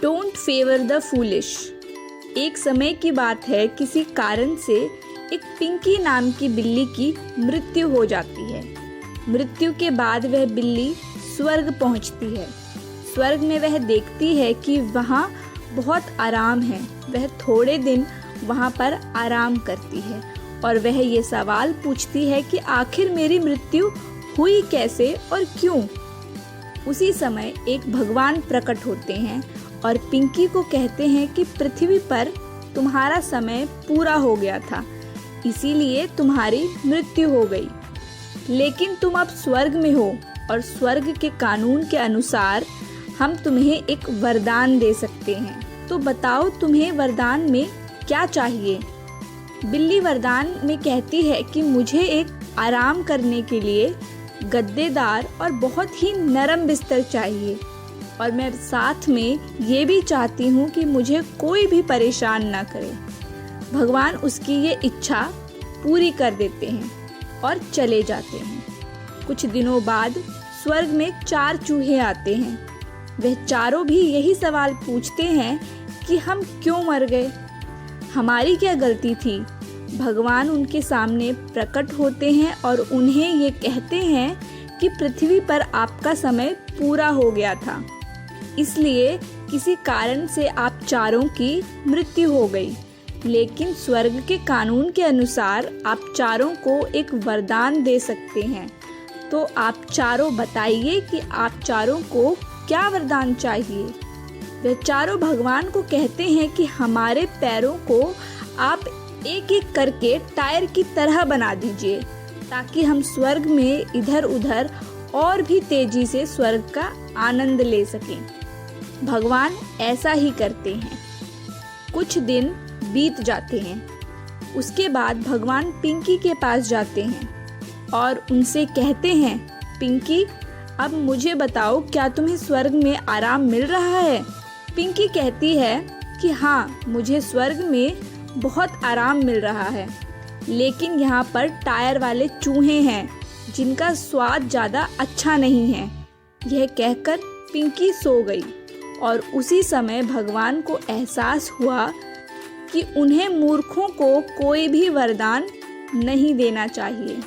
Don't favour the foolish. एक समय की बात है, किसी कारण से एक पिंकी नाम की बिल्ली की मृत्यु हो जाती है। मृत्यु के बाद वह बिल्ली स्वर्ग पहुंचती है। स्वर्ग में वह देखती है कि वहाँ बहुत आराम है। वह थोड़े दिन वहाँ पर आराम करती है और वह ये सवाल पूछती है कि आखिर मेरी मृत्यु हुई कैसे और क्यों। उसी समय एक भगवान प्रकट होते हैं और पिंकी को कहते हैं कि पृथ्वी पर तुम्हारा समय पूरा हो गया था, इसीलिए तुम्हारी मृत्यु हो गई। लेकिन तुम अब स्वर्ग में हो और स्वर्ग के कानून के अनुसार हम तुम्हें एक वरदान दे सकते हैं। तो बताओ तुम्हें वरदान में क्या चाहिए। बिल्ली वरदान में कहती है कि मुझे एक आराम करने के लिए गद्देदार और बहुत ही नरम बिस्तर चाहिए और मैं साथ में ये भी चाहती हूँ कि मुझे कोई भी परेशान ना करे। भगवान उसकी ये इच्छा पूरी कर देते हैं और चले जाते हैं। कुछ दिनों बाद स्वर्ग में 4 चूहे आते हैं। वह चारों भी यही सवाल पूछते हैं कि हम क्यों मर गए, हमारी क्या गलती थी। भगवान उनके सामने प्रकट होते हैं और उन्हें ये कहते हैं कि पृथ्वी पर आपका समय पूरा हो गया था, इसलिए किसी कारण से आप चारों की मृत्यु हो गई। लेकिन स्वर्ग के कानून के अनुसार आप चारों को एक वरदान दे सकते हैं। तो आप चारों बताइए कि आप चारों को क्या वरदान चाहिए। वे चारों भगवान को कहते हैं कि हमारे पैरों को आप एक एक करके टायर की तरह बना दीजिए, ताकि हम स्वर्ग में इधर उधर और भी तेजी से स्वर्ग का आनंद ले सकें। भगवान ऐसा ही करते हैं। कुछ दिन बीत जाते हैं। उसके बाद भगवान पिंकी के पास जाते हैं और उनसे कहते हैं, पिंकी अब मुझे बताओ, क्या तुम्हें स्वर्ग में आराम मिल रहा है। पिंकी कहती है कि हाँ, मुझे स्वर्ग में बहुत आराम मिल रहा है, लेकिन यहाँ पर टायर वाले चूहे हैं जिनका स्वाद ज़्यादा अच्छा नहीं है। यह कहकर पिंकी सो गई और उसी समय भगवान को एहसास हुआ कि उन्हें मूर्खों को कोई भी वरदान नहीं देना चाहिए।